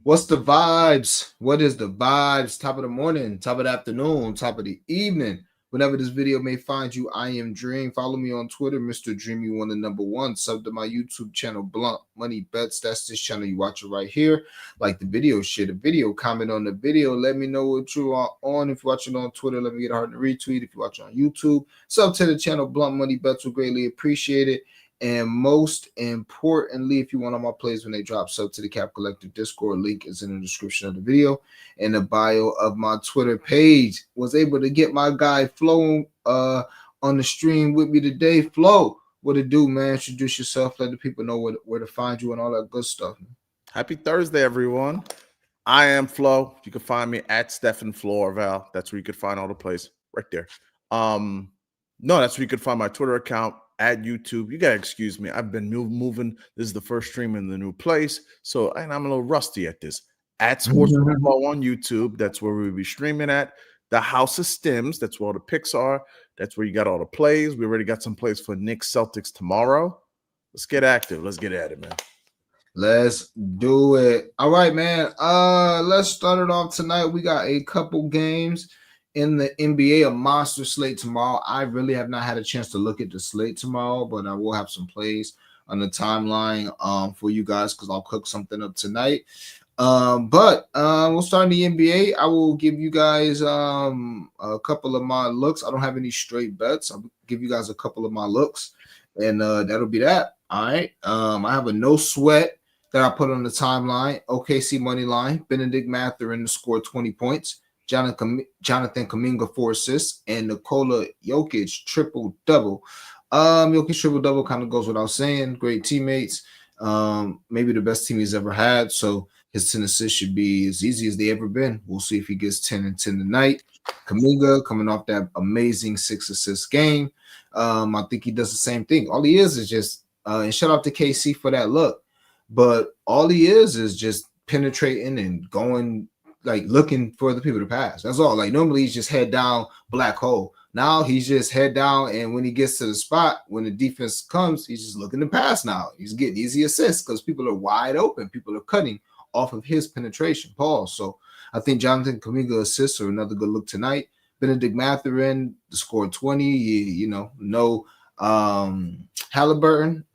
What's the vibes? What is the vibes? Top of the morning, top of the afternoon, top of the evening. Whenever this video may find you, I am Dream. Follow me on Twitter, Mr. Dream. You want the number one. Sub to my YouTube channel, Blunt Money Bets. That's this channel you watch it right here. Like the video, share the video, comment on the video. Let me know what you are on. If you're watching on Twitter, let me get a heart and retweet. If you're watching on YouTube, sub to the channel, Blunt Money Bets. Will greatly appreciate it. And most importantly, if you want all my plays when they drop, sub to the Cap Collective Discord. Link is in the description of the video and the bio of my Twitter page. Was able to get my guy Flo on the stream with me today. Flo, what it do, man? Introduce yourself. Let the people know where to find you and all that good stuff. Happy Thursday, everyone. I am Flo. You can find me at Stephen Florval. That's where you could find all the plays right there. No, that's where you could find my Twitter account. At YouTube. You gotta excuse me. I've been moving. This is the first stream in the new place, so I'm a little rusty at this. At Sports Football on YouTube. That's where we'll be streaming at. The House of Stims. That's where all the picks are. That's where you got all the plays. We already got some plays for Knicks Celtics tomorrow. Let's get active. Let's get at it, man. Let's do it. All right, man. Let's start it off tonight. We got a couple games in the NBA, a monster slate tomorrow. I really have not had a chance to look at the slate tomorrow, but I will have some plays on the timeline for you guys because I'll cook something up tonight. But we'll start in the NBA. I will give you guys a couple of my looks. I don't have any straight bets. I'll give you guys a couple of my looks, and that'll be that. All right. I have a no sweat that I put on the timeline. OKC money line. Benedict Mathurin to score 20 points. Jonathan Kuminga 4 assists, and Nikola Jokic triple-double. Jokic triple-double kind of goes without saying. Great teammates. Maybe the best team he's ever had. So his 10 assists should be as easy as they ever been. We'll see if he gets 10 and 10 tonight. Kuminga coming off that amazing 6-assist game. I think he does the same thing. All he is just, and shout out to KC for that look, but all he is just penetrating and going, like looking for the people to pass. That's all. Like normally he's just head down, black hole. Now he's just head down, and when he gets to the spot, when the defense comes, he's just looking to pass now. He's getting easy assists because people are wide open. People are cutting off of his penetration. Pause. So I think Jonathan Kuminga assists are another good look tonight. Benedict Mathurin scored 20. No Halliburton.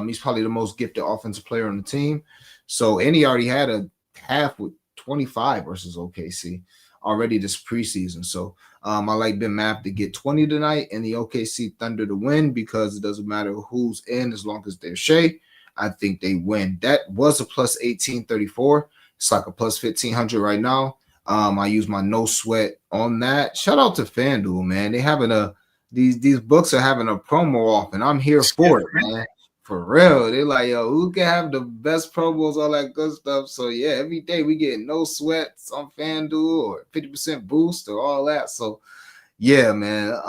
He's probably the most gifted offensive player on the team. So, and he already had a half with 25 versus OKC already this preseason. So I like Ben Math to get 20 tonight and the OKC Thunder to win because it doesn't matter who's in as long as they're Shea. I think they win. That was a plus 1834. It's like a plus 1500 right now. I use my no sweat on that. Shout out to FanDuel, man. They having these books are having a promo off, and I'm here for it, man. For real. They're like, yo, who can have the best promos, all that good stuff? So, yeah, every day we get no sweats on FanDuel or 50% boost or all that. So, yeah, man,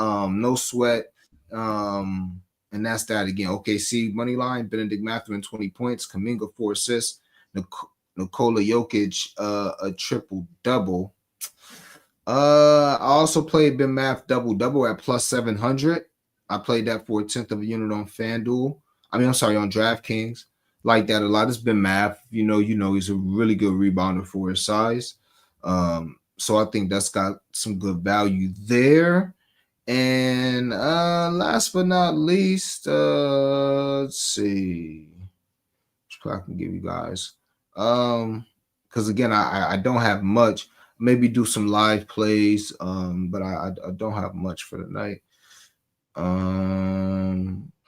no sweat. And that's that again. OKC money line, Benedict Mathurin 20 points, Kuminga 4 assists, Nikola Jokic a triple-double. I also played Ben Math double-double at plus 700. I played that for a tenth of a unit on FanDuel. on DraftKings. Like that a lot. It's been Math. You know, he's a really good rebounder for his size. So I think that's got some good value there. And last but not least, let's see. I can give you guys. Because again, I don't have much. Maybe do some live plays. But I don't have much for tonight.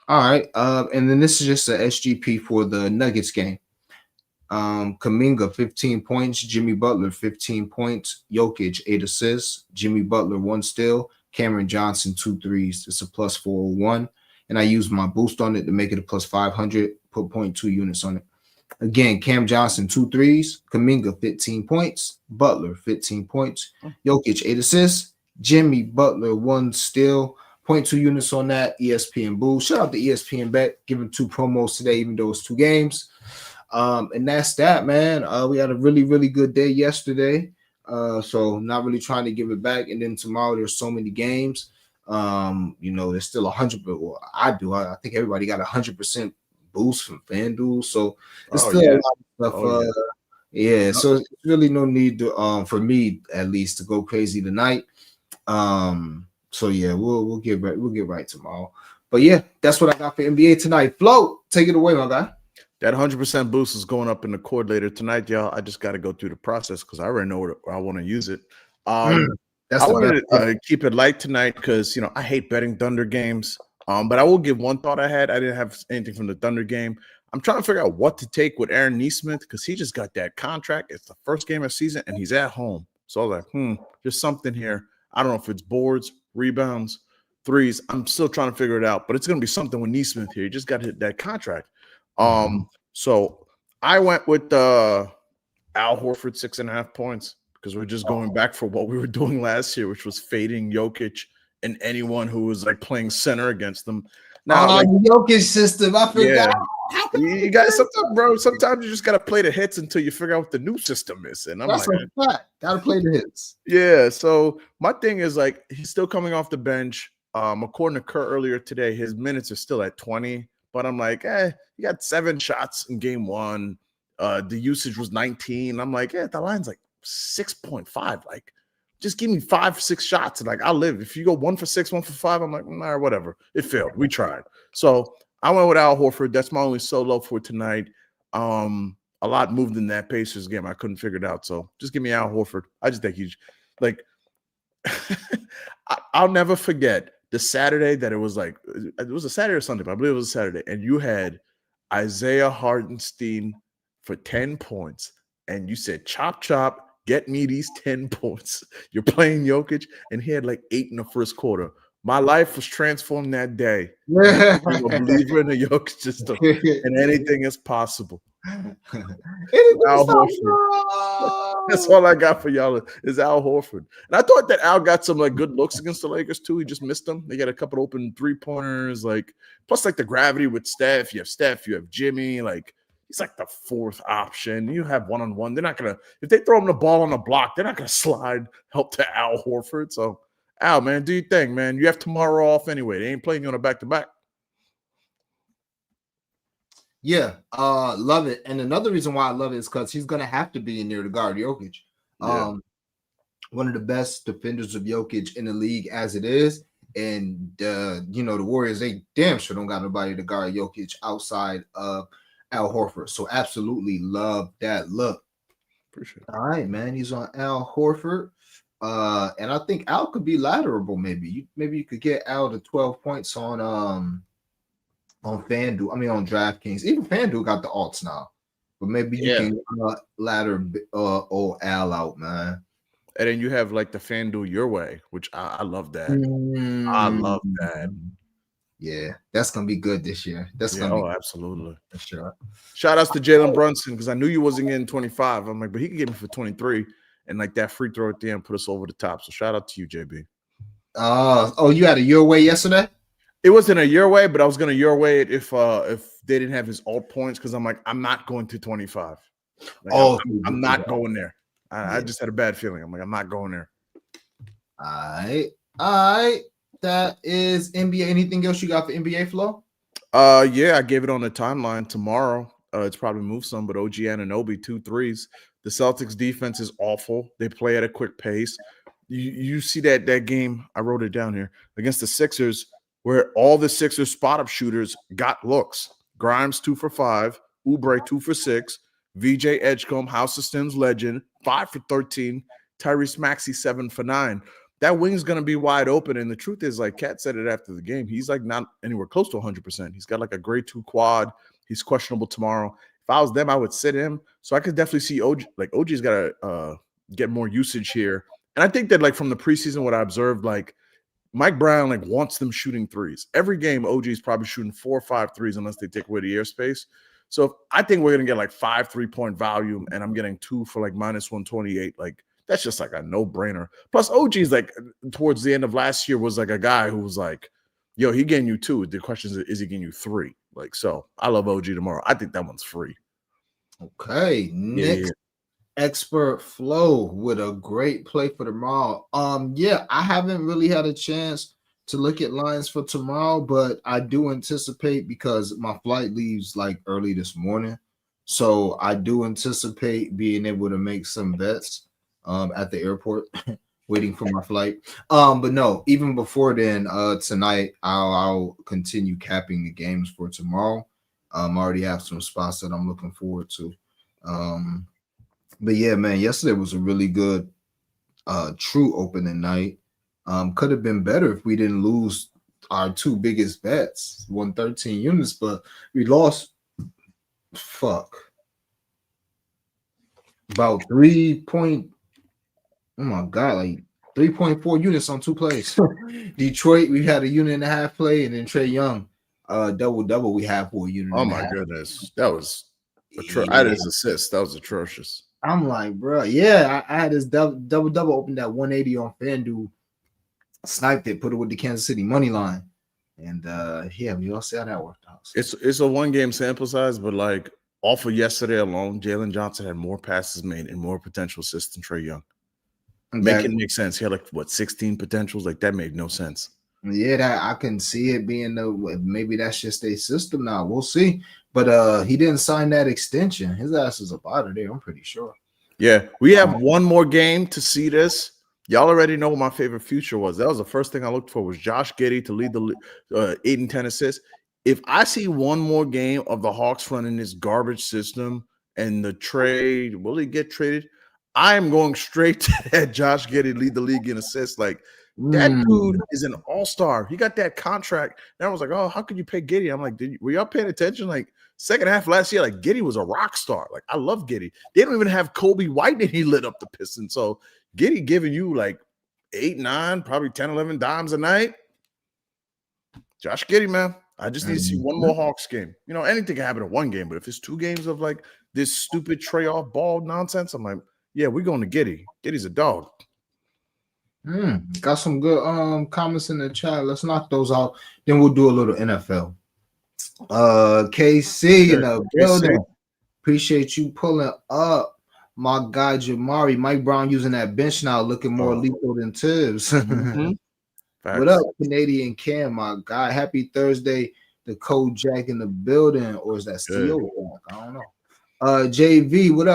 All right. And then this is just a SGP for the Nuggets game. Kuminga, 15 points. Jimmy Butler, 15 points. Jokic, 8 assists. Jimmy Butler, 1 steal. Cameron Johnson, 2 threes. It's a plus 401. And I use my boost on it to make it a plus 500. Put 0.2 units on it. Again, Cam Johnson, 2 threes. Kuminga, 15 points. Butler, 15 points. Jokic, 8 assists. Jimmy Butler, 1 steal. 0.2 units on that. ESPN boost. Shout out to ESPN Bet, giving 2 promos today, even though it's 2 games. And that's that, man. We had a really, really good day yesterday. So not really trying to give it back. And then tomorrow there's so many games. There's still 100, but well, I do. I think everybody got 100% boost from FanDuel. So it's still a lot of stuff. Yeah, so it's really no need to for me at least to go crazy tonight. So yeah, we'll get right tomorrow. But yeah, that's what I got for NBA tonight. Flo, take it away, my guy. That 100% boost is going up in the cord later tonight, y'all. I just got to go through the process because I already know where I want to use it. That's I the wanted best. to keep it light tonight because I hate betting Thunder games. But I will give one thought I had. I didn't have anything from the Thunder game. I'm trying to figure out what to take with Aaron Nesmith because he just got that contract. It's the first game of the season and he's at home. So I was like, there's something here. I don't know if it's boards, rebounds, threes. I'm still trying to figure it out, but it's going to be something with Nesmith here. He just got hit that contract. So I went with Al Horford 6.5 points because we're just going back for what we were doing last year, which was fading Jokic and anyone who was like playing center against them. Now, the Jokic system, I forgot. Yeah. You guys, sometimes you just gotta play the hits until you figure out what the new system is. And I'm that's like, gotta play the hits. Yeah. So my thing is like he's still coming off the bench. According to Kurt earlier today, his minutes are still at 20. But I'm like, he got 7 shots in game 1. The usage was 19. I'm like, the line's like 6.5. Like, just give me 5-6 shots and like I'll live. If you go 1 for 6, 1 for 5, I'm like, nah, whatever. It failed. We tried. So I went with Al Horford. That's my only solo for tonight. A lot moved in that Pacers game. I couldn't figure it out. So just give me Al Horford. I just think he's like I'll never forget the Saturday that it was a Saturday or Sunday, but I believe it was a Saturday, and you had Isaiah Hartenstein for 10 points, and you said, chop, chop, get me these 10 points. You're playing Jokic, and he had like 8 in the first quarter. My life was transformed that day. I'm a believer in the Jokic system, and anything is possible. Al Horford. That's all I got for y'all is Al Horford. And I thought that Al got some like good looks against the Lakers too. He just missed them. They got a couple open 3-pointers, like plus like the gravity with Steph. You have Jimmy, like he's like the 4th option. You have one-on-one. They're not gonna if they throw him the ball on the block, they're not gonna slide help to Al Horford. So Al, man, do your thing, man. You have tomorrow off anyway. They ain't playing you on a back-to-back. Yeah, love it. And another reason why I love it is because he's gonna have to be in there to guard Jokic. One of the best defenders of Jokic in the league as it is. And the Warriors, they damn sure don't got nobody to guard Jokic outside of Al Horford. So absolutely love that look. Appreciate it. All right, man. He's on Al Horford. And I think Al could be laterable, maybe. Maybe you could get Al to 12 points on FanDuel. I mean on DraftKings. Even FanDuel got the alts now. But maybe you can ladder old Al out, man. And then you have like the FanDuel your way, which I love that. I love that. Yeah, that's gonna be good this year. That's gonna be absolutely for sure. Shout outs to Jalen Brunson because I knew you wasn't getting 25. I'm like, but he could get me for 23, and like that free throw at the end put us over the top. So shout out to you, JB. You had a your way yesterday? It wasn't a your way, but I was gonna your way it if they didn't have his alt points because I'm like, I'm not going to 25. Like, I'm not going there. I just had a bad feeling. I'm like, I'm not going there. All right. That is NBA. Anything else you got for NBA, Flo? Yeah, I gave it on the timeline tomorrow. It's probably moved some, but OG Anunoby 2 threes. The Celtics defense is awful. They play at a quick pace. You see that game, I wrote it down here, against the Sixers, where all the Sixers spot-up shooters got looks. Grimes 2 for 5, Oubre 2 for 6, VJ Edgecombe, House of Stims legend, 5 for 13, Tyrese Maxey 7 for 9. That wing's going to be wide open. And the truth is, like Kat said it after the game, he's like not anywhere close to 100%. He's got like a grade 2 quad. He's questionable tomorrow. If I was them, I would sit him. So I could definitely see OG. Like OG's got to get more usage here. And I think that like from the preseason, what I observed, like Mike Brown like wants them shooting threes. Every game, OG is probably shooting 4 or 5 threes unless they take away the airspace. So I think we're going to get like 5 3-point volume, and I'm getting 2 for like minus 128. Like that's just like a no-brainer. Plus, OG's like towards the end of last year was like a guy who was like, yo, he getting you 2. The question is he getting you 3? Like, so I love OG tomorrow. I think that one's free. Okay. Next expert Flo with a great play for tomorrow. Yeah, I haven't really had a chance to look at lines for tomorrow, but I do anticipate because my flight leaves like early this morning So I do anticipate being able to make some bets at the airport, waiting for my flight. But no, even before then, tonight I'll continue capping the games for tomorrow. I already have some spots that I'm looking forward to. But yeah, man, yesterday was a really good true opening night. Could have been better if we didn't lose our two biggest bets, 113 units, but we lost about 3.4 units on two plays. Detroit, we had a unit and a half play, and then Trey Young, double. We have for a unit. Oh and a my half. goodness, that was I had his assist. That was atrocious. I'm like, bro, yeah, I had this double opened at 180 on FanDuel, sniped it, put it with the Kansas City money line, and yeah, we all see how that worked out. So. It's a 1 game sample size, but like off of yesterday alone, Jalen Johnson had more passes made and more potential assists than Trey Young. Make it make sense. He had like 16 potentials. Like that made no sense. Yeah, that I can see it being maybe that's just a system now. We'll see. But he didn't sign that extension. His ass is up out of there, I'm pretty sure. Yeah, we have one more game to see this. Y'all already know what my favorite future was. That was the first thing I looked for was Josh Giddey to lead the 8 and 10 assists. If I see one more game of the Hawks running this garbage system and the trade, will he get traded? I am going straight to that Josh Giddey lead the league in assists. Like that dude is an all-star. He got that contract. And I was like, oh, how could you pay Giddey? I'm like, were y'all paying attention? Like second half last year, like Giddey was a rock star. Like I love Giddey. They don't even have Kobe White and he lit up the Pistons. So Giddey giving you like 8, 9, probably 10, 11 dimes a night. Josh Giddey, man. I just need to see one more Hawks game. You know, anything can happen in one game, but if it's 2 games of like this stupid Trey off ball nonsense, I'm like, yeah, we're going to Giddey. Giddey's a dog. Got some good comments in the chat. Let's knock those out. Then we'll do a little NFL. KC in the building. Appreciate you pulling up. My guy Jamari, Mike Brown using that bench now, looking more lethal than Tibbs. What up, Canadian Cam, my guy? Happy Thursday. The Code Jack in the building, or is that CEO Jack? I don't know. JV, what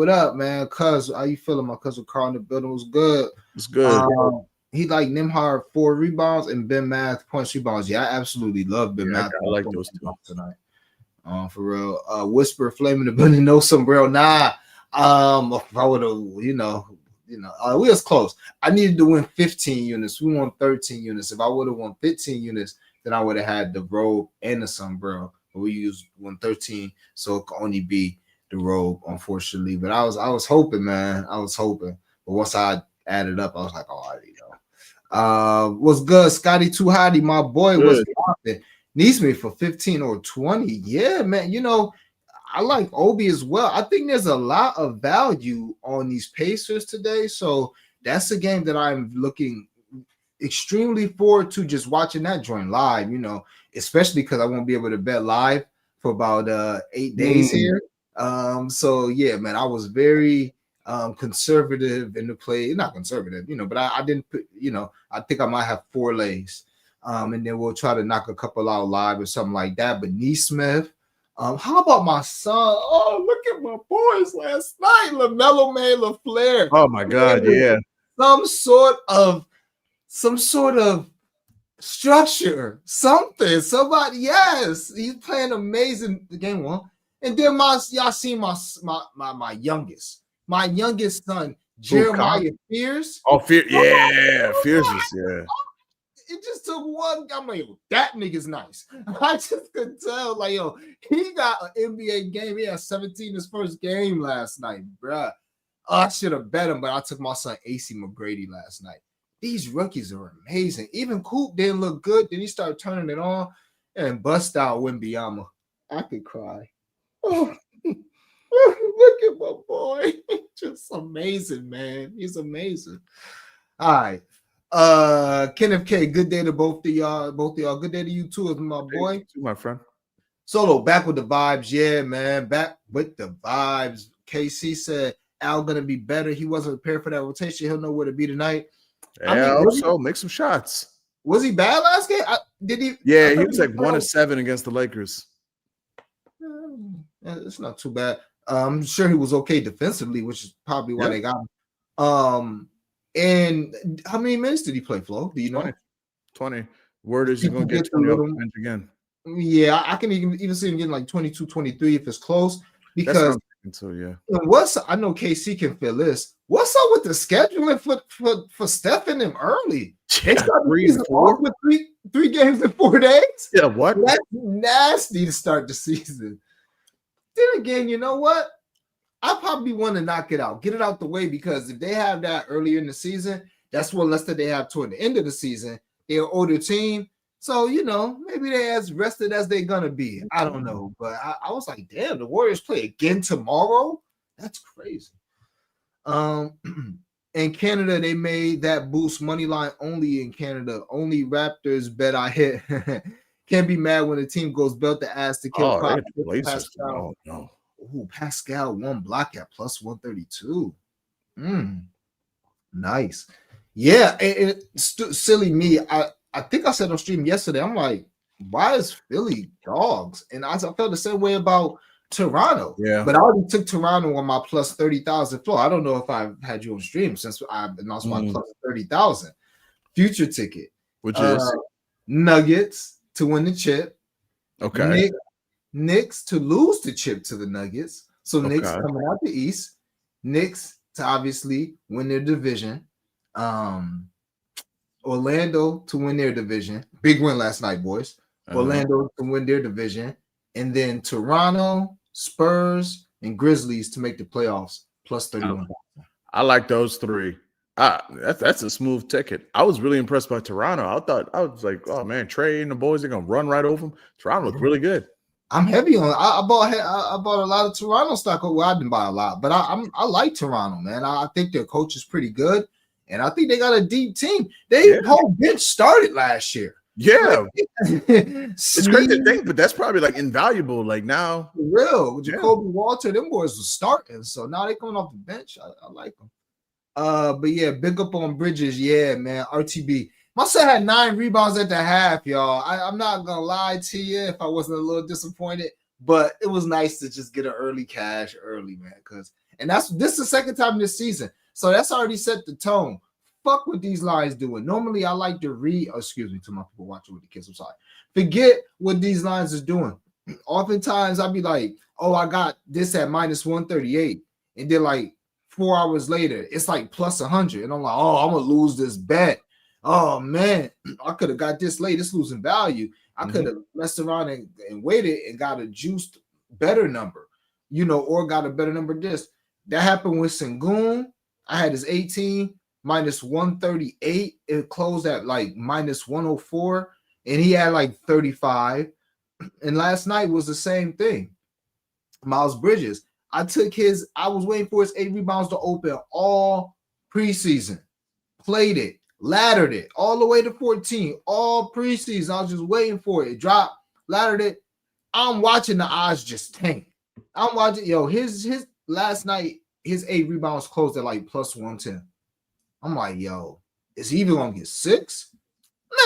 up, man? Cuz, how you feeling? My cousin Carl in the building was good. It's good. He like Nembhard 4 rebounds and Ben Math points rebounds. Yeah, I absolutely love Ben Math. I like those 2 tonight. For real. Whisper Flame in the building, no sombrero. Nah. If I would have, we was close. I needed to win 15 units. We won 13 units. If I would have won 15 units, then I would have had the robe and the sombrero. But we used 113, so it could only be the robe, unfortunately. But I was hoping, man. I was hoping. But once I added up, I was like, oh, I already know. What's good, Scotty Too Hotty? My boy was popping. Needs me for 15 or 20. Yeah, man. You know, I like Obi as well. I think there's a lot of value on these Pacers today. So that's a game that I'm looking extremely forward to, just watching that joint live, you know, especially because I won't be able to bet live for about 8 days here. So yeah, man, I was very conservative in the play. Not conservative, you know, but I didn't put, you know, I think I might have 4 lays. And then we'll try to knock a couple out live or something like that. But Neesmith, how about my son? Oh, look at my boys last night. LaMelo May, LaFleur. Oh my God, yeah. Some sort of structure, something. Somebody, yes, he's playing amazing. Game 1, and then y'all see my youngest son, Jeremiah Fears. Oh, Fears, yeah, Fears was It just took one. I'm like, that nigga's nice. I just could tell, like, yo, he got an NBA game. He had 17 his first game last night, bruh. I should have bet him, but I took my son AC McGrady last night. These rookies are amazing. Even Coop didn't look good. Then he started turning it on and bust out Wembanyama. I could cry. Oh, look at my boy. Just amazing, man. He's amazing. All right. Kenneth K, good day to both of y'all. Good day to you too, my boy. Hey, my friend. Solo, back with the vibes. Yeah, man. Back with the vibes. KC said Al gonna be better. He wasn't prepared for that rotation. He'll know where to be tonight. Yeah, also make some shots. Was he bad last game? Did he? Yeah, he was like 1 of 7 against the Lakers. It's not too bad. I'm sure he was okay defensively, which is probably why they got him. And how many minutes did he play, Flo? Do you 20. know? 20. Word is he's going to get 20 off the bench again. Yeah, I can even see him getting like 22, 23 if it's close. Because yeah. I know KC can feel this. What's up with the scheduling for Steph and them early? They start the season off with three games in 4 days. Yeah, what? That's nasty to start the season. Then again, you know what? I probably want to knock it out, get it out the way, because if they have that earlier in the season, that's what less that they have toward the end of the season. They're an older team. So, maybe they're as rested as they're going to be. I don't know. But I was like, damn, the Warriors play again tomorrow? That's crazy. In Canada, they made that boost money line only in Canada. Only Raptors bet I hit. Can't be mad when the team goes belt to ass to kill Pascal. Oh, no. Ooh, Pascal one block at plus 132. Nice. Yeah, silly me. I think I said on stream yesterday, I'm like, why is Philly dogs? And I felt the same way about Toronto. Yeah. But I already took Toronto on my plus 30,000 floor. I don't know if I've had you on stream since I announced my plus 30,000 future ticket. Which is Nuggets to win the chip. Okay. Knicks to lose the chip to the Nuggets. So Knicks coming out the East. Knicks to obviously win their division. Orlando to win their division. Big win last night, boys. Orlando to win their division. And then Toronto, Spurs, and Grizzlies to make the playoffs, plus 31. I like those three. That's a smooth ticket. I was really impressed by Toronto. I was like, oh man, Trey and the boys are gonna run right over them. Toronto looked really good. I'm heavy on. I bought a lot of Toronto stock. Well, I didn't buy a lot, but I like Toronto, man. I think their coach is pretty good, and I think they got a deep team. Whole bench started last year. Yeah, it's crazy to think, but that's probably like invaluable. Like now, for real, Jacoby Walter, them boys were starting, so now they coming off the bench. I like them. But yeah, big up on Bridges. Yeah, man. RTB. My son had 9 rebounds at the half, y'all. I'm not gonna lie to you if I wasn't a little disappointed, but it was nice to just get an early cash early, man. This is the second time this season, so that's already set the tone. Fuck what these lines doing. Normally, I like to read. Excuse me, to my people watching with the kids. I'm sorry. Forget what these lines is doing. Oftentimes, I'll be like, "Oh, I got this at minus 138," and then like 4 hours later, it's like plus 100, and I'm like, "Oh, I'm gonna lose this bet." Oh man, I could have got this late. It's losing value. I could have messed around and waited and got a juiced better number, or got a better number. That happened with Sengun. I had his 18 minus 138. It closed at like minus 104, and he had like 35. And last night was the same thing. Miles Bridges. I was waiting for his 8 rebounds to open all preseason. Played it. Laddered it all the way to 14, all preseason. I was just waiting for it. Dropped, laddered it. I'm watching the odds just tank. I'm watching, his last night, his 8 rebounds closed at like plus 110. I'm like, is he even gonna get 6?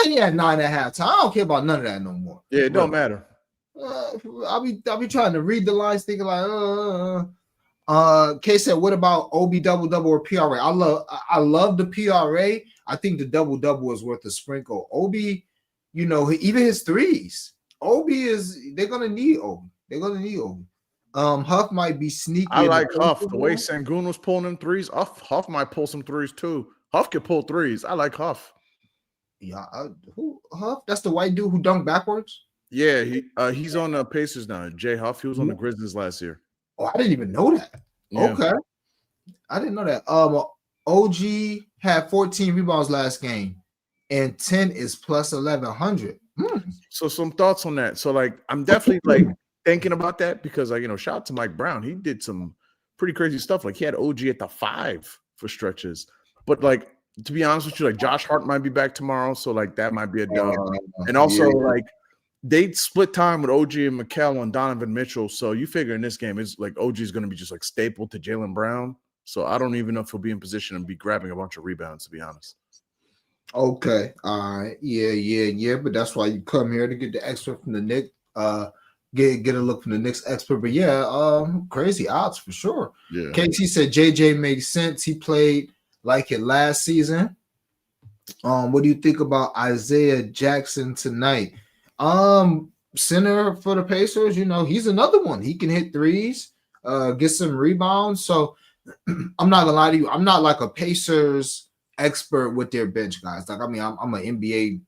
Man, he had 9 at halftime. I don't care about none of that no more. Yeah, it don't matter. I'll be trying to read the lines, thinking like, K said, what about OB double or PRA? I love the PRA. I think the double is worth a sprinkle. OB, even his threes. They're gonna need OB. Huff might be sneaky. I like Huff. The way Sengun was pulling them threes, Huff might pull some threes too. Huff can pull threes. I like Huff. Yeah, who Huff? That's the white dude who dunked backwards. Yeah, he's on the Pacers now. Jay Huff. He was on the Grizzlies last year. Oh, I didn't even know that. Yeah. Okay, I didn't know that. OG had 14 rebounds last game, and 10 is plus 1,100. So some thoughts on that. So like, I'm definitely like thinking about that because shout out to Mike Brown. He did some pretty crazy stuff. Like he had OG at the 5 for stretches. But like, to be honest with you, like Josh Hart might be back tomorrow, so like that might be a dub. And also like they split time with OG and Mikal and Donovan Mitchell. So you figure in this game, it's like OG is going to be just like stapled to Jaylen Brown. So I don't even know if he'll be in position and be grabbing a bunch of rebounds, to be honest. Okay. All right. Yeah. But that's why you come here to get the extra from the Knicks. get a look from the Knicks expert. But yeah, crazy odds for sure. Yeah. KT said JJ makes sense. He played like it last season. What do you think about Isaiah Jackson tonight? Center for the Pacers, he's another one. He can hit threes, get some rebounds. So I'm not gonna lie to you. I'm not like a Pacers expert with their bench guys. Like, I mean, I'm an NBA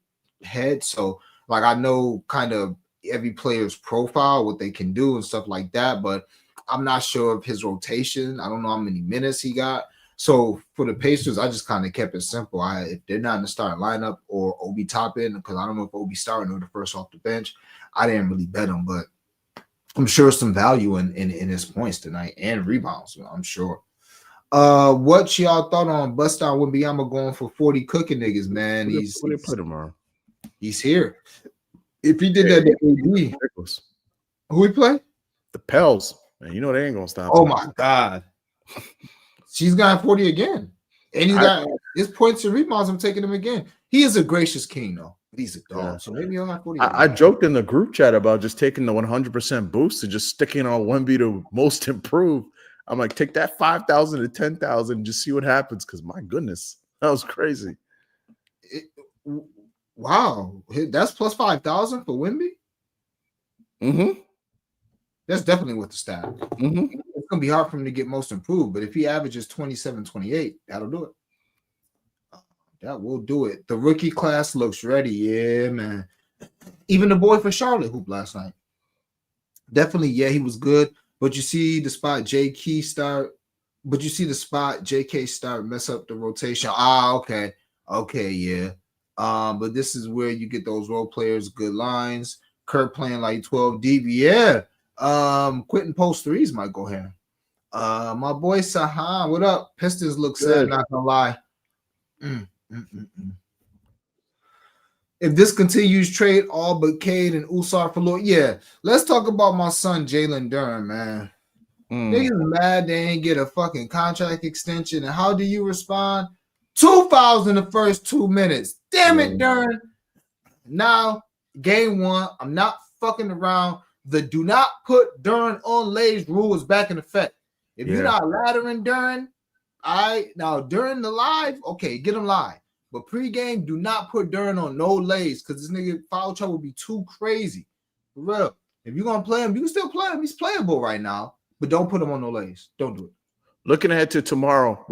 head, so like I know kind of every player's profile, what they can do and stuff like that. But I'm not sure of his rotation. I don't know how many minutes he got. So for the Pacers, I just kind of kept it simple. If they're not in the starting lineup or Obi Toppin, because I don't know if Obi starting or the first off the bench, I didn't really bet him, but I'm sure some value in his points tonight and rebounds. I'm sure. What y'all thought on Bust Down Wembanyama going for 40 cooking niggas, man? He's here. If he did that to AD, who he play? The Pels. Man, you know they ain't gonna stop. Oh my God. She's got 40 again. And he's got his points and rebounds. I'm taking him again. He is a gracious king, though. He's a dog. Yeah. So maybe he'll have 40. I joked in the group chat about just taking the 100% boost and just sticking on Wemby to most improved. I'm like, take that 5,000 to 10,000 and just see what happens. Because my goodness, that was crazy. Wow. That's plus 5,000 for Wemby? Mm-hmm. That's definitely with the staff. Mm-hmm. It's going to be hard for him to get most improved, but if he averages 27, 28, that'll do it. That will do it. The rookie class looks ready. Yeah, man. Even the boy for Charlotte hooped last night. Definitely, yeah, he was good. But you see the spot JK start mess up the rotation. Okay. Okay, yeah. But this is where you get those role players, good lines. Kurt playing like 12 DB. Yeah. Quitting post threes might go here. My boy Sahan, what up? Pistons look sad, not gonna lie. If this continues, trade all but Cade and Usar for Lord. Yeah, let's talk about my son Jalen Duren, man. Niggas mad they ain't get a fucking contract extension. And how do you respond? 2 fouls in the first 2 minutes. Damn it, Duren. Now, game one, I'm not fucking around. The do not put Duren on lays rule is back in effect. If you're not laddering Duren, now during the live, okay, get him live. But pregame, do not put Duren on no lays because this nigga foul trouble will be too crazy. For real. If you're gonna play him, you can still play him. He's playable right now, but don't put him on no lays. Don't do it. Looking ahead to tomorrow,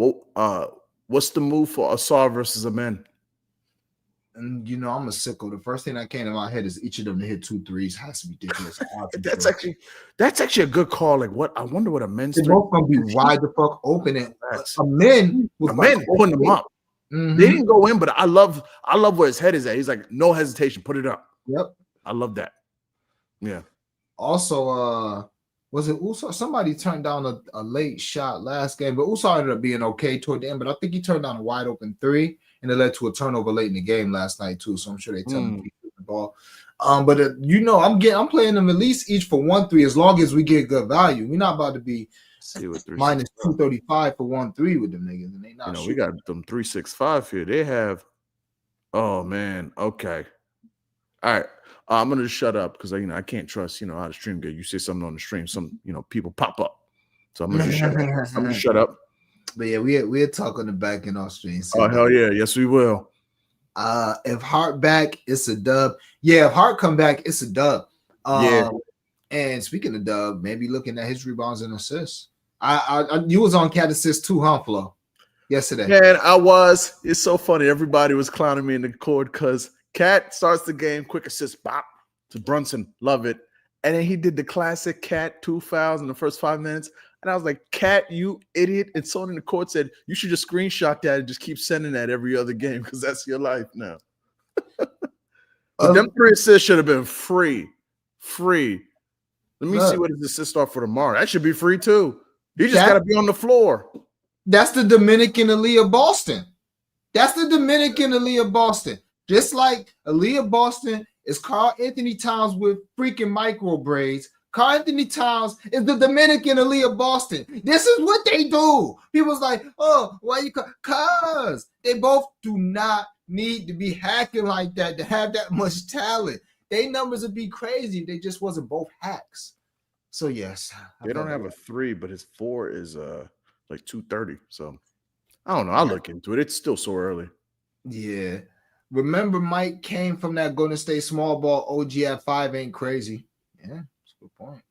what's the move for Asar versus Amen? And I'm a sicko. The first thing that came to my head is each of them to hit 2 threes has to be ridiculous. That's actually a good call. Like, what? I wonder what Amen's They're both gonna be wide the fuck open. And Amen pulling them up. Mm-hmm. They didn't go in, but I love where his head is at. He's like, no hesitation, put it up. Yep, I love that. Yeah. Also, was it Usar? Somebody turned down a late shot last game, but Usar ended up being okay toward the end. But I think he turned down a wide open 3, and it led to a turnover late in the game last night too. So I'm sure they tell him to keep the ball. But I'm playing them at least each for 1 3 as long as we get good value. We're not about to be minus 235 for 1 3 with them niggas, and they not. We got them 365 here. They have. Oh man. Okay. All right. I'm gonna just shut up because I can't trust how the stream goes. You say something on the stream, some people pop up. So I'm gonna just shut up. I'm gonna shut up. But yeah, we're talking the back in our stream. Oh hell yeah, yes we will. If Hart back, it's a dub. Yeah, if Hart come back, it's a dub. And speaking of dub, maybe looking at his rebounds and assists. You was on Cat Assist too, huh, Flo? Yesterday. Man, I was. It's so funny. Everybody was clowning me in the court because Cat starts the game, quick assist, bop to Brunson, love it. And then he did the classic Cat 2 fouls in the first 5 minutes. And I was like, Cat, you idiot. And someone in the court said, you should just screenshot that and just keep sending that every other game because that's your life now. But them 3 assists should have been free. Let me see what his assists are for tomorrow. That should be free too. You just got to be on the floor. That's the Dominican Aaliyah Boston. Just like Aaliyah Boston is Karl Anthony Towns with freaking micro braids. Karl Anthony Towns is the Dominican Aaliyah Boston. This is what they do. People's like, oh, why you? Cause they both do not need to be hacking like that to have that much talent. They numbers would be crazy if they just wasn't both hacks. So yes, They don't have a 3, but his 4 is like 230. So I don't know. I'll look into it. It's still so early. Yeah. Remember, Mike came from that Golden State small ball. OG at 5 ain't crazy. Yeah, that's a good point.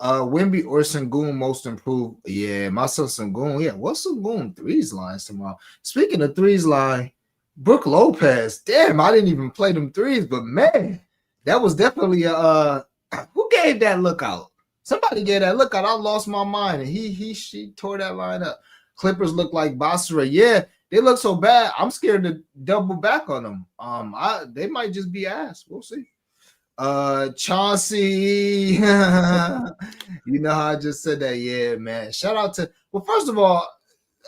Wimby or Sengun most improved. Yeah, my son Sengun. Yeah, what's Sengun threes lines tomorrow? Speaking of threes line, Brooke Lopez. Damn, I didn't even play them threes, but man, that was definitely a who gave that look out? Somebody gave that look out. I lost my mind, and she tore that line up. Clippers look like Basra. Yeah, they look so bad. I'm scared to double back on them. They might just be ass. We'll see. Chauncey, you know how I just said that. Yeah, man. Shout out to first of all,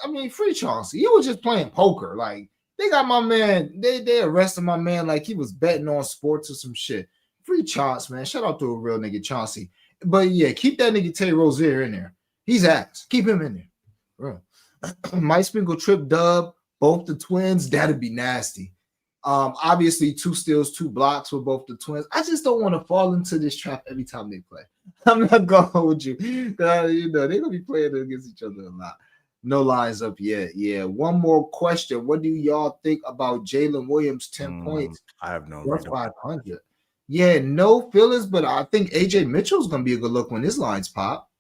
I mean, free Chauncey. He was just playing poker. Like they got my man. They arrested my man like he was betting on sports or some shit. Free Chauncey, man. Shout out to a real nigga Chauncey. But yeah, keep that nigga Tay Rozier in there. He's ass. Keep him in there. Bro. Mike Sprinkle trip dub, both the twins. That'd be nasty. Obviously 2 steals, 2 blocks for both the twins. I just don't want to fall into this trap every time they play. I'm not gonna hold you. You know, they're gonna be playing against each other a lot. No lines up yet. Yeah. One more question. What do y'all think about Jalen Williams? 10 points. I have no idea. 500. Yeah, no feelings, but I think AJ Mitchell's gonna be a good look when his lines pop.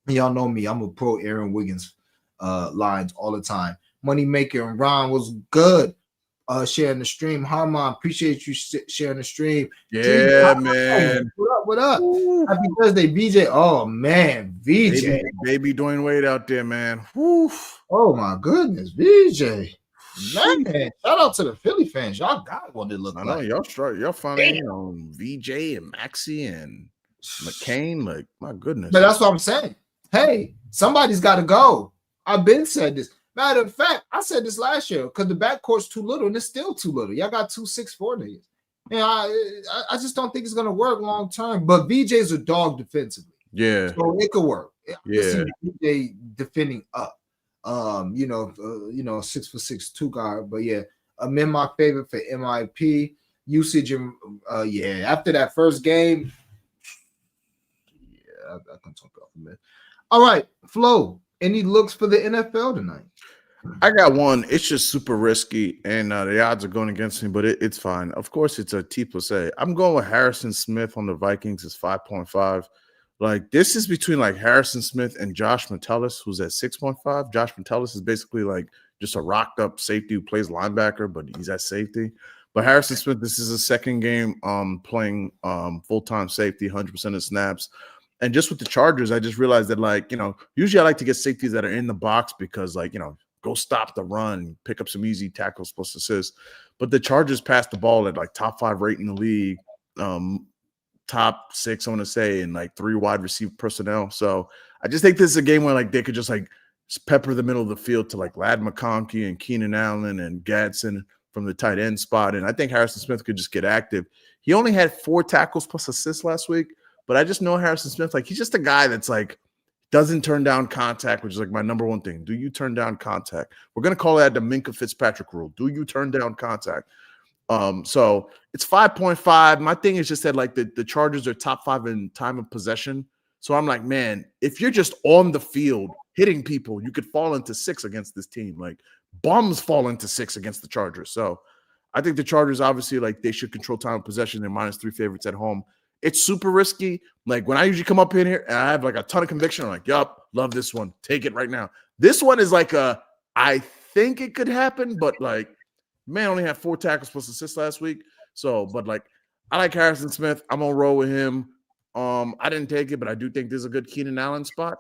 Y'all know me, I'm a pro Aaron Wiggins lines all the time. Moneymaker and Ron was good. Sharing the stream. Harmon, appreciate you sharing the stream. Yeah, man. What up? Ooh. Happy Thursday, VJ. Oh man, VJ. Baby Dwayne Wade out there, man. Woo. Oh my goodness, VJ. Man, shout out to the Philly fans. Y'all got what it look like. I know y'all straight. Y'all finding VJ and Maxey and McCain. Like, my goodness. But that's what I'm saying. Hey, somebody's got to go. I've been said this. Matter of fact, I said this last year because the backcourt's too little and it's still too little. Y'all got 2 6'4" niggas. And I just don't think it's gonna work long term. But VJ's a dog defensively. Yeah. So it could work. Yeah. VJ defending up. 6'6" 2 guard. But yeah, I'm in my favorite for MIP usage. And after that first game, I can talk about a minute. All right, Flo. Any looks for the NFL tonight? I got one. It's just super risky, and the odds are going against me, but it's fine. Of course, it's a T+A. I'm going with Harrison Smith on the Vikings. It's 5.5. Like, this is between like Harrison Smith and Josh Metellus, who's at 6.5. Josh Metellus is basically like just a rocked up safety who plays linebacker, but he's at safety. But Harrison Smith, this is his second game playing full-time safety, 100% of snaps. And just with the Chargers, I just realized that, like, usually I like to get safeties that are in the box because, like, go stop the run, pick up some easy tackles plus assists. But the Chargers passed the ball at, like, top 5 rate in the league, top 6, I want to say, and, like, 3 wide receiver personnel. So I just think this is a game where, like, they could just, like, pepper the middle of the field to, like, Ladd McConkey and Keenan Allen and Gadsden from the tight end spot. And I think Harrison Smith could just get active. He only had 4 tackles plus assists last week. But I just know Harrison Smith, like, he's just a guy that's, like, doesn't turn down contact, which is, like, my number one thing. Do you turn down contact? We're going to call that the Minkah Fitzpatrick rule. Do you turn down contact? So it's 5.5. My thing is just that, like, the Chargers are top 5 in time of possession. So I'm like, man, if you're just on the field hitting people, you could fall into 6 against this team. Like, bums fall into 6 against the Chargers. So I think the Chargers, obviously, like, they should control time of possession. They're -3 favorites at home. It's super risky. Like, when I usually come up in here and I have, like, a ton of conviction, I'm like, yup, love this one. Take it right now. This one is like I think it could happen, but, like, man only had 4 tackles plus assists last week. So, but, like, I like Harrison Smith. I'm going to roll with him. I didn't take it, but I do think there's a good Keenan Allen spot.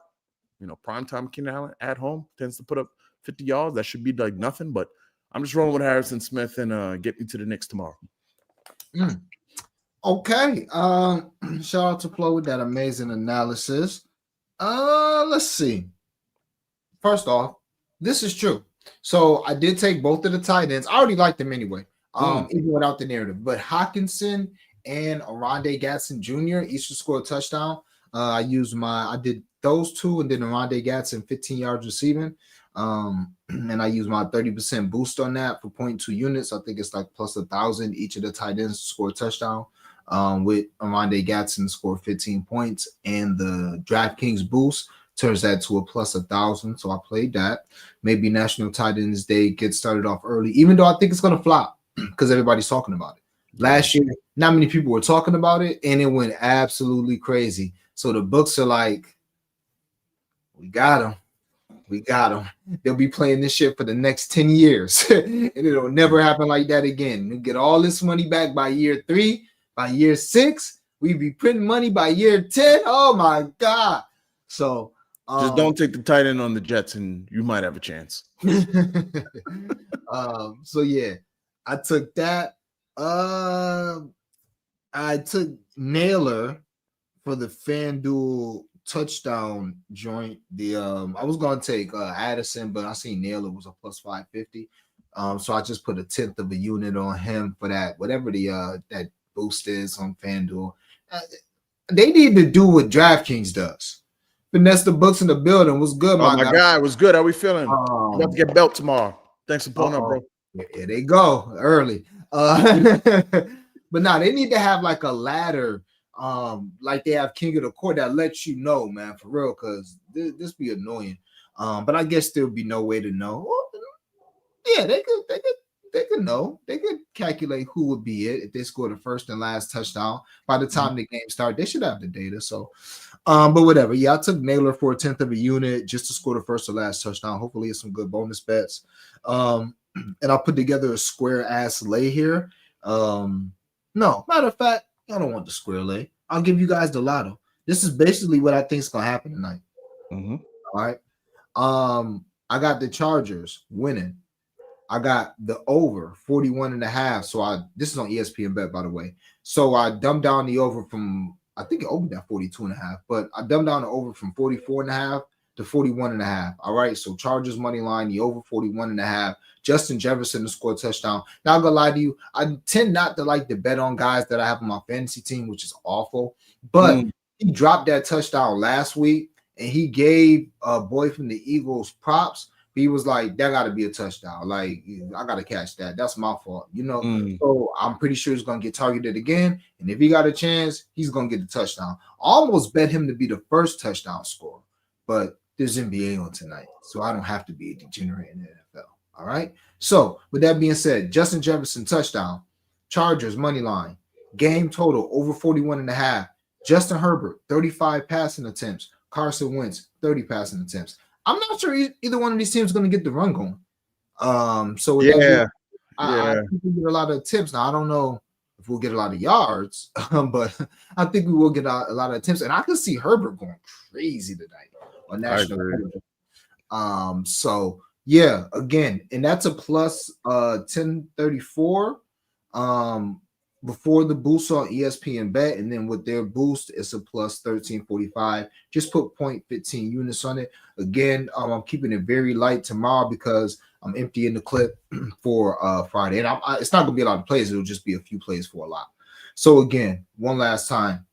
Primetime Keenan Allen at home tends to put up 50 yards. That should be, like, nothing, but I'm just rolling with Harrison Smith and get me to the Knicks tomorrow. Okay. Shout out to Flo with that amazing analysis. Let's see. First off, this is true. So I did take both of the tight ends. I already liked them anyway, even without the narrative. But Hockenson and Oronde Gadsden Jr. each should score a touchdown. I did those 2, and then Oronde Gadsden 15 yards receiving. And I use my 30% boost on that for 0.2 units. I think it's like plus 1,000 each of the tight ends to score a touchdown. with Armando Gatson scored 15 points, and the DraftKings boost turns that to a plus 1,000. So I played that. Maybe National Tight Ends Day gets started off early, even though I think it's gonna flop because everybody's talking about it. Last year, not many people were talking about it, and it went absolutely crazy. So the books are like, we got them. We got them. They'll be playing this shit for the next 10 years, and it'll never happen like that again. We get all this money back by year 3, by year 6. We be printing money by year 10. Oh my God. So just don't take the tight end on the Jets, and you might have a chance. So yeah, I took that. I took Naylor for the FanDuel touchdown joint. I was gonna take Addison, but I seen Naylor was a plus 550. So I just put 1/10 of a unit on him for that, whatever the that boost is on FanDuel. They need to do what DraftKings does. Finesse the books in the building. What's good, my guy? What's good? How we feeling? About to get belt tomorrow. Thanks for pulling up, bro. Here they go early. But no, they need to have like a ladder, like they have King of the Court that lets you know, man, for real, because this be annoying. But I guess there'll be no way to know. Yeah, they could know. They could calculate who would be it if they score the first and last touchdown. By the time the game starts, they should have the data. So, but whatever. Yeah, I took Naylor for 1/10 of a unit just to score the first or last touchdown. Hopefully, it's some good bonus bets. And I'll put together a square ass lay here. No, matter of fact, I don't want the square lay. I'll give you guys the lotto. This is basically what I think is gonna happen tonight. Mm-hmm. All right. I got the Chargers winning. I got the over 41.5. So this is on ESPN Bet, by the way. So I dumbed down the over from, I think it opened at 42.5, but I dumbed down the over from 44.5 to 41.5. All right. So Chargers money line, the over 41.5. Justin Jefferson to score a touchdown. Not gonna lie to you, I tend not to like to bet on guys that I have on my fantasy team, which is awful. But he dropped that touchdown last week, and he gave a boy from the Eagles props. He was like, that got to be a touchdown. Like, I got to catch that. That's my fault, you know? So I'm pretty sure he's going to get targeted again. And if he got a chance, he's going to get the touchdown. I almost bet him to be the first touchdown scorer, but there's NBA on tonight, so I don't have to be a degenerate in the NFL. All right? So with that being said, Justin Jefferson touchdown, Chargers money line, game total over 41.5. Justin Herbert, 35 passing attempts. Carson Wentz, 30 passing attempts. I'm not sure either one of these teams is going to get the run going. So I think we get a lot of attempts. Now I don't know if we'll get a lot of yards, but I think we will get a lot of attempts. And I can see Herbert going crazy tonight on national television. So yeah, again, and that's a plus 1034. Before the boost on ESPN Bet, and then with their boost, it's a plus 1345. Just put 0.15 units on it. Again, I'm keeping it very light tomorrow because I'm emptying the clip for Friday. And it's not going to be a lot of plays. It'll just be a few plays for a lot. So again, one last time,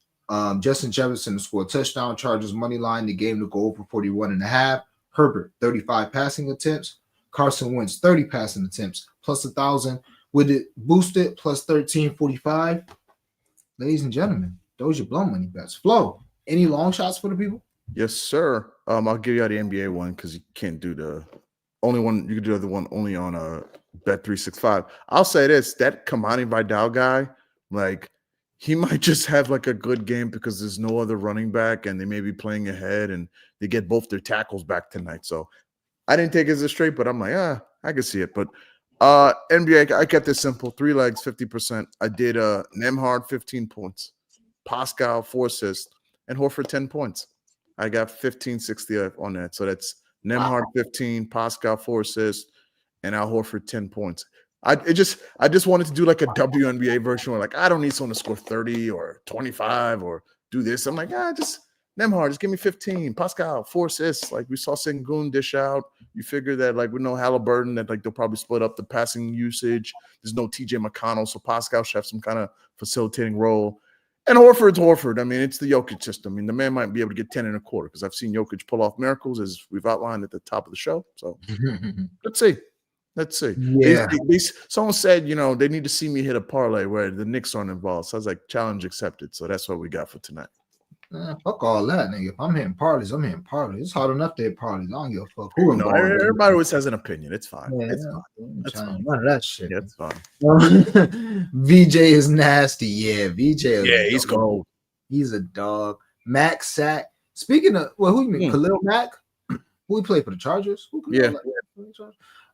Justin Jefferson to score a touchdown, Chargers money line, the game to go over 41.5. Herbert, 35 passing attempts. Carson Wentz, 30 passing attempts, plus 1,000. With it boosted plus 1345, ladies and gentlemen, those are blow money bets. Flo, any long shots for the people? Yes, sir. I'll give you the NBA one because you can't do the only one. You can do the other one only on Bet 365. I'll say this: that Kamani Vidal guy, like he might just have like a good game because there's no other running back, and they may be playing ahead, and they get both their tackles back tonight. So I didn't take it as a straight, but I'm like, I can see it, but. NBA, I kept it simple. 3 legs, 50%. I did Nembhard, 15 points. Pascal, 4 assists. And Horford, 10 points. I got 1560 on that. So that's Nembhard, 15, Pascal, 4 assists, and Al Horford, 10 points. I just wanted to do like a WNBA version where like I don't need someone to score 30 or 25 or do this. I'm like, just Nembhard, just give me 15. Pascal, 4 assists. Like we saw Sengun dish out. You figure that like with no Halliburton that like they'll probably split up the passing usage. There's no TJ McConnell, so Pascal should have some kind of facilitating role. And Horford's Horford. I mean, it's the Jokic system. I mean, the man might be able to get 10 and a quarter because I've seen Jokic pull off miracles as we've outlined at the top of the show. So let's see. Let's see. Yeah. Someone said, they need to see me hit a parlay where the Knicks aren't involved. So I was like, challenge accepted. So that's what we got for tonight. Fuck all that, nigga. If I'm hitting parties, I'm hitting parties. It's hard enough to hit parties. I don't give a fuck who involved. Everybody always has an opinion. It's fine. Yeah, It's fine. That's fine. None of that shit. Yeah, it's fine. VJ is nasty. Yeah, VJ. He's cold. He's a dog. Max Sack. Speaking of, who you mean? Khalil Mack? Who he played for the Chargers?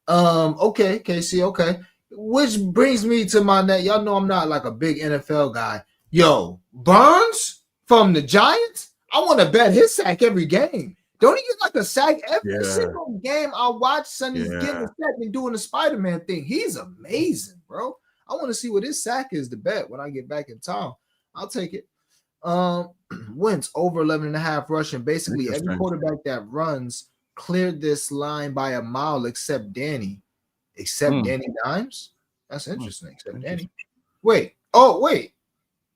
Okay, KC. Okay. Which brings me to my net. Y'all know I'm not like a big NFL guy. Yo, Burns from the Giants. I want to bet his sack every game. Don't he get like a sack every single game I watch? Sonny's getting a sack and doing the Spider-Man thing. He's amazing, bro. I want to see what his sack is to bet when I get back in town. I'll take it. Wentz over 11.5 rushing. Basically, every quarterback that runs cleared this line by a mile except Danny. Danny Dimes? That's interesting. Except Danny. Wait.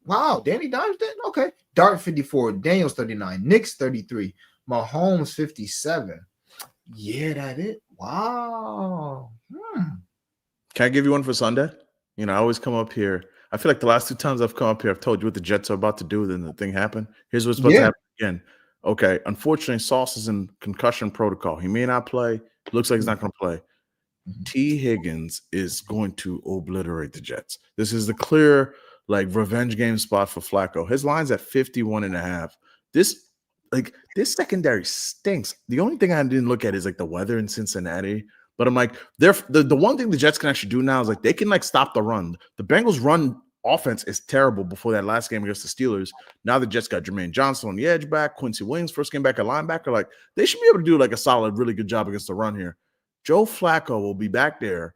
Wow, Danny Dimes did? Okay. Dart 54, Daniels 39, Knicks 33, Mahomes 57. Yeah, that it. Wow. Can I give you one for Sunday? I always come up here. I feel like the last 2 times I've come up here, I've told you what the Jets are about to do, then the thing happened. Here's what's about to happen again. Okay, unfortunately, Sauce is in concussion protocol. He may not play. Looks like he's not going to play. T. Higgins is going to obliterate the Jets. This is the clear revenge game spot for Flacco. His line's at 51.5. This secondary stinks. The only thing I didn't look at is the weather in Cincinnati. But I'm like, the one thing the Jets can actually do now is they can stop the run. The Bengals run offense is terrible before that last game against the Steelers. Now the Jets got Jermaine Johnson on the edge back, Quincy Williams first came back at linebacker. They should be able to do a solid, really good job against the run here. Joe Flacco will be back there,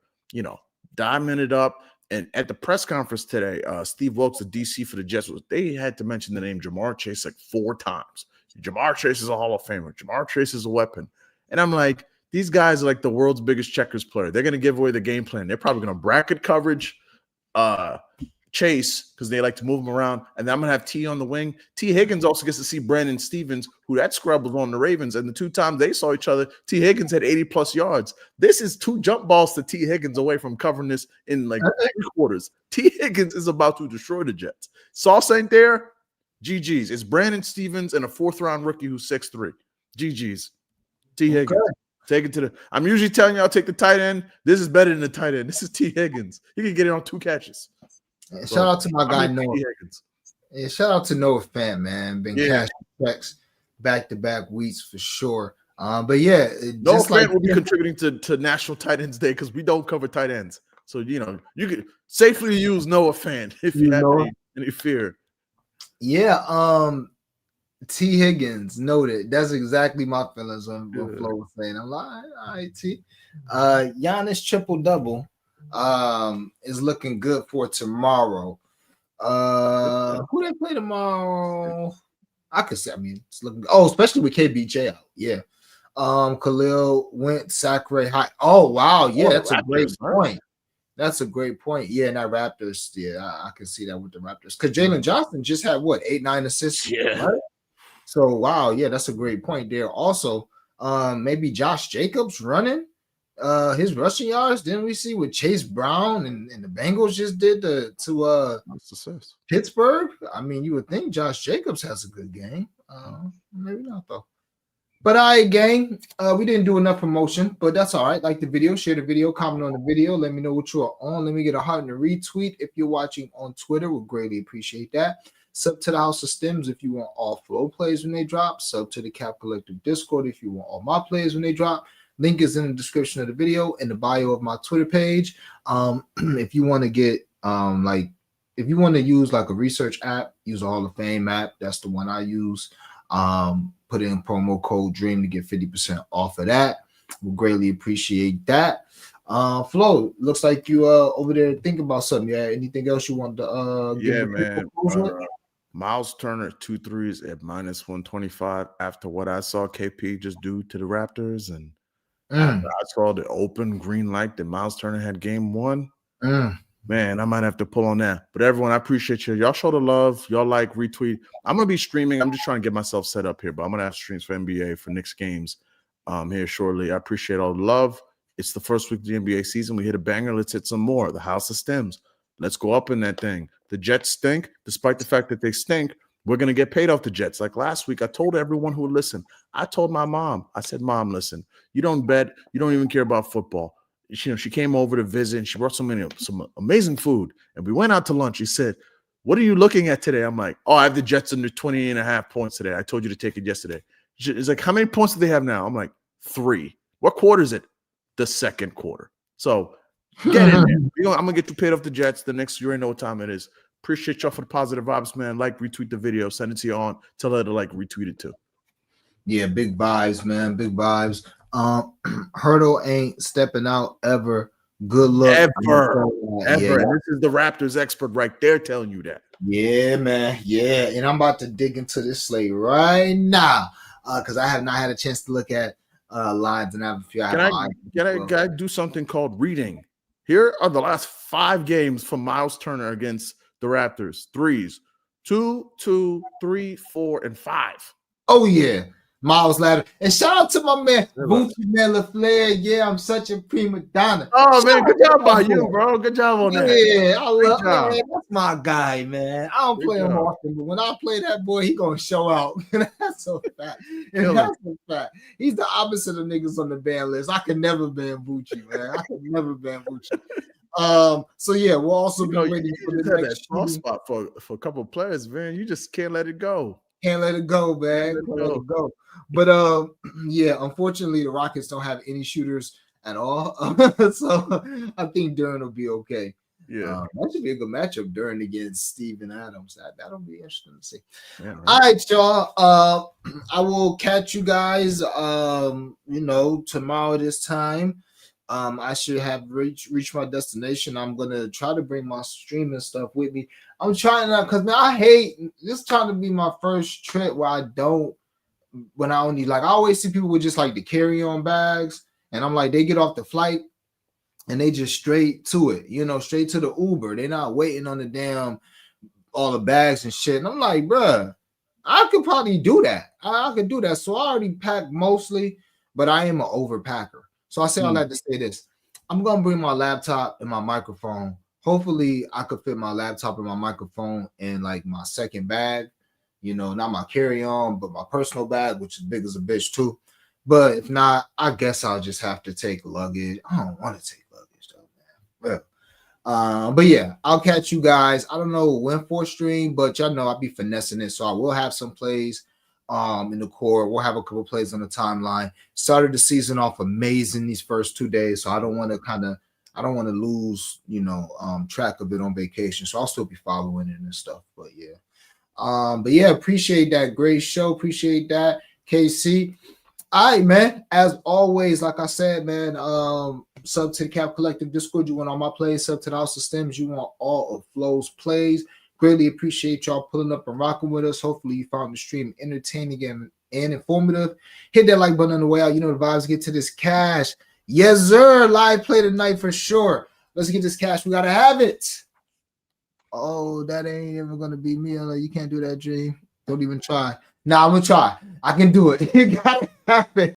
diamond it up. And at the press conference today, Steve Wilkes, the DC for the Jets, they had to mention the name Jamar Chase 4 times. Jamar Chase is a Hall of Famer. Jamar Chase is a weapon. And I'm like, these guys are the world's biggest checkers player. They're going to give away the game plan. They're probably going to bracket coverage Chase because they like to move him around. And then I'm going to have T on the wing. T. Higgins also gets to see Brandon Stevens, who that scrub was on the Ravens. And the 2 times they saw each other, T. Higgins had 80-plus yards. This is 2 jump balls to T. Higgins away from covering this in 3 quarters. T. Higgins is about to destroy the Jets. Sauce ain't there. GG's. It's Brandon Stevens and a 4th-round rookie who's 6'3". GG's. T. Higgins. Take it to the – I'm usually telling y'all take the tight end. This is better than the tight end. This is T. Higgins. He can get it on 2 catches. Shout out to my guy Noah. Yeah, shout out to Noah Fant, man. Been cash checks back-to-back weeks for sure. But yeah, Noah Fant will be contributing to National Tight Ends Day because we don't cover tight ends. So you can safely use Noah Fant if you have any fear. Yeah, T. Higgins noted. That's exactly my feelings on what Flo was saying. I'm like, all right, T. Giannis triple-double is looking good for tomorrow. Who they play tomorrow? I could say, it's looking good. Oh, especially with KBJ out. Yeah. Khalil went Sacre High. Oh, wow. Yeah, that's a great point. That's a great point. Yeah, and that Raptors. Yeah, I can see that with the Raptors. Because Jalen Johnson just had 8-9 assists. Yeah. Right? So, wow. Yeah, that's a great point there. Also, maybe Josh Jacobs running his rushing yards. Didn't we see what Chase Brown and the Bengals just did to Pittsburgh? You would think Josh Jacobs has a good game. Maybe not, though. But all right, gang, we didn't do enough promotion, but that's all right. Like the video, share the video, comment on the video. Let me know what you are on. Let me get a heart and a retweet. If you're watching on Twitter, we'll greatly appreciate that. Sub to the House of Stems if you want all Flow plays when they drop. Sub to the Cap Collective Discord if you want all my plays when they drop. Link is in the description of the video, in the bio of my Twitter page. If you want to get if you want to use a research app, use a Hall of Fame app. That's the one I use. Put in promo code DREAM to get 50% off of that. We'll greatly appreciate that. Flo, looks like you over there thinking about something. Yeah, anything else you want to man. Miles Turner 2 threes at -125 after what I saw KP just do to the Raptors, and I saw the open green light that Miles Turner had game 1. Man, I might have to pull on that. But everyone, I appreciate you. Y'all show the love. Y'all retweet. I'm going to be streaming. I'm just trying to get myself set up here, but I'm going to have streams for NBA for Knicks games here shortly. I appreciate all the love. It's the first week of the NBA season. We hit a banger. Let's hit some more. The House of Stems. Let's go up in that thing. The Jets stink. Despite the fact that they stink, we're going to get paid off the Jets. Like last week, I told everyone who would listen. I told my mom. I said, Mom, listen, you don't bet. You don't even care about football. She came over to visit, and she brought some amazing food. And we went out to lunch. She said, what are you looking at today? I'm like, I have the Jets under 20.5 points today. I told you to take it yesterday. It's like, how many points do they have now? I'm like, 3. What quarter is it? The second quarter. So get in there. I'm going to get you paid off the Jets. The next, you already know what time it is. Appreciate y'all for the positive vibes, man. Like, retweet the video. Send it to your aunt. Tell her to, retweet it too. Yeah, big vibes, man. Big vibes. Hurdle ain't stepping out ever. Good luck. Ever. Yeah. And this is the Raptors expert right there telling you that. Yeah, man. Yeah. And I'm about to dig into this slate right now because I have not had a chance to look at lines and I have a few. Can I do something called reading? Here are the last 5 games from Miles Turner against the Raptors. 3s. 2, 2, 3, 4, and 5. Oh, yeah. Miles Ladder. And shout out to my man, Bucci LaFleur. Yeah, I'm such a prima donna. Oh, man, good job by you, bro. Good job on that. Yeah, I love man. That's my guy, man. I don't play him often, but when I play that boy, he gonna show out. That's a fact. That's a fact. He's the opposite of niggas on the ban list. I could never ban Bucci, man. I could never ban Bucci. So yeah, we'll also be waiting for the next soft spot for a couple of players, man. You just can't let it go. Can't let it go, man. Can't let it go. But yeah, unfortunately, the Rockets don't have any shooters at all. So I think Duren will be okay. Yeah, that should be a good matchup. Duren against Steven Adams. That'll be interesting to see. Yeah, right. All right, y'all. I will catch you guys. Tomorrow this time. I should have reached my destination. I'm gonna try to bring my streaming stuff with me. I'm trying to, because man, I hate this trying to be my first trip where I only I always see people with just the carry-on bags, and I'm like, they get off the flight and they just straight to it, straight to the Uber. They're not waiting on the damn all the bags and shit. And I'm like, bruh, I could probably do that. I could do that. So I already packed mostly, but I am an overpacker. So I say all that to say this. I'm going to bring my laptop and my microphone. Hopefully, I could fit my laptop and my microphone in my second bag. Not my carry-on, but my personal bag, which is big as a bitch too. But if not, I guess I'll just have to take luggage. I don't want to take luggage though, man. But yeah, I'll catch you guys. I don't know when for stream, but y'all know I'll be finessing it. So I will have some plays in the core. We'll have a couple plays on the timeline. Started the season off amazing these first 2 days, so I don't want to lose track of it on vacation. So I'll still be following it and stuff. But yeah, appreciate that. Great show. Appreciate that, KC. All right, man. As always, like I said, man, sub to the Cap Collective Discord. You want all my plays, sub to the House of Stems. You want all of Flo's plays. Greatly appreciate y'all pulling up and rocking with us. Hopefully you found the stream entertaining and informative. Hit that like button on the way out. You know the vibes. Get to this cash. Yes, sir. Live play tonight for sure. Let's get this cash. We got to have it. Oh, that ain't ever going to be me. You can't do that, Dream. Don't even try. Nah, I'm going to try. I can do it. You got to have it.